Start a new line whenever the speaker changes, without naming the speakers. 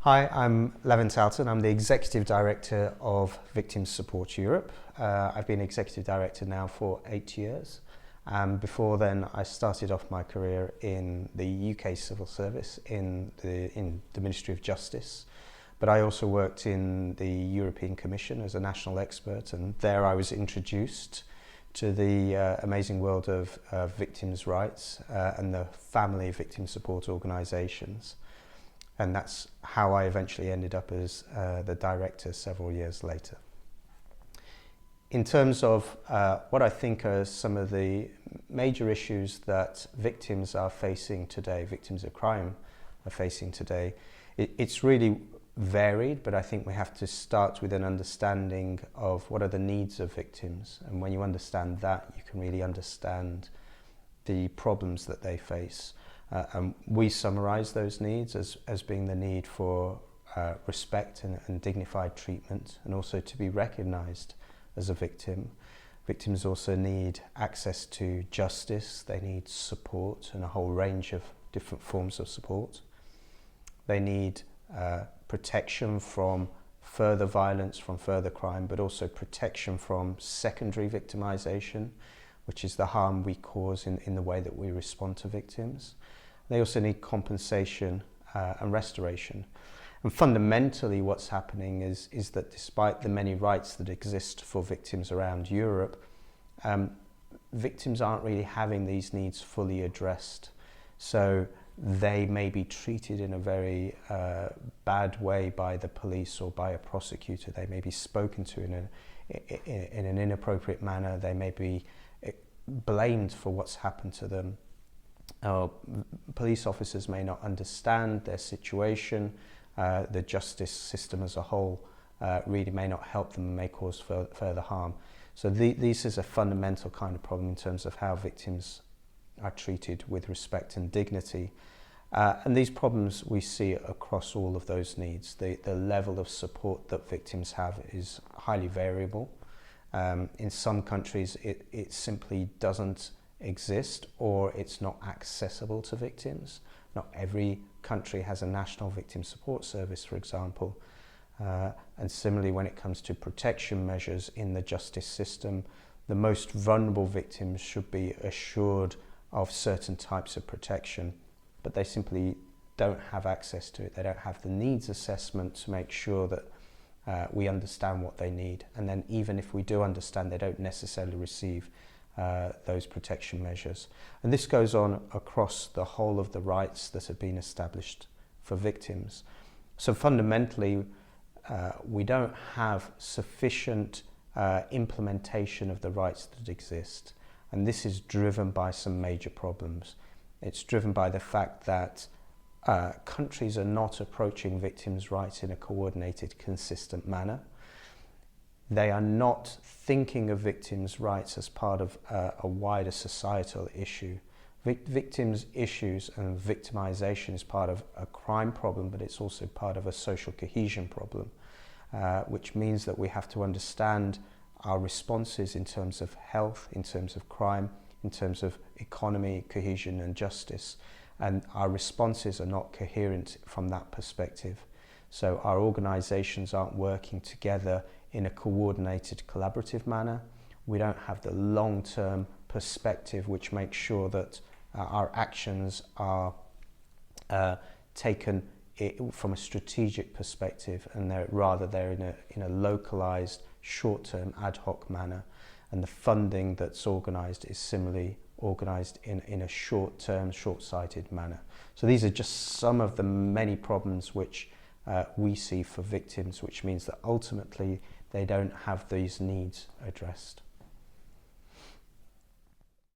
Hi, I'm Levent Altan. I'm the Executive Director of Victims Support Europe. I've been Executive Director now for 8 years. Before then, I started off my career in the UK Civil Service in the Ministry of Justice. But I also worked in the European Commission as a national expert, and there I was introduced to the amazing world of victims' rights and the family victim support organisations. And that's how I eventually ended up as the director several years later. In terms of what I think are some of the major issues that victims are facing today, victims of crime are facing today, it's really varied, but I think we have to start with an understanding of what are the needs of victims. And when you understand that, you can really understand the problems that they face. And we summarise those needs as being the need for respect and dignified treatment, and also to be recognised as a victim. Victims also need access to justice, they need support and a whole range of different forms of support. They need protection from further violence, from further crime, but also protection from secondary victimisation, which is the harm we cause in the way that we respond to victims. They also need compensation and restoration. And fundamentally what's happening is that despite the many rights that exist for victims around Europe, victims aren't really having these needs fully addressed. So they may be treated in a very bad way by the police or by a prosecutor. They may be spoken to in an inappropriate manner. They may be blamed for what's happened to them. Police officers may not understand their situation. The justice system as a whole really may not help them and may cause further harm. So this is a fundamental kind of problem in terms of how victims are treated with respect and dignity. And these problems we see across all of those needs. The level of support that victims have is highly variable. In some countries it simply doesn't exist, or it's not accessible to victims. Not every country has a national victim support service, for example. And similarly, when it comes to protection measures in the justice system, the most vulnerable victims should be assured of certain types of protection, but they simply don't have access to it. They don't have the needs assessment to make sure that we understand what they need. And then even if we do understand, they don't necessarily receive those protection measures. And this goes on across the whole of the rights that have been established for victims. So fundamentally, we don't have sufficient implementation of the rights that exist. And this is driven by some major problems. It's driven by the fact that countries are not approaching victims' rights in a coordinated, consistent manner. They are not thinking of victims' rights as part of a wider societal issue. Victims' issues and victimisation is part of a crime problem, but it's also part of a social cohesion problem, which means that we have to understand our responses in terms of health, in terms of crime, in terms of economy, cohesion and justice. And our responses are not coherent from that perspective. So our organisations aren't working together in a coordinated, collaborative manner. We don't have the long-term perspective which makes sure that our actions are taken from a strategic perspective, and they're in a localised, short-term, ad hoc manner. And the funding that's organised is similarly organised in a short-term, short-sighted manner. So these are just some of the many problems which we see for victims, which means that ultimately they don't have these needs addressed.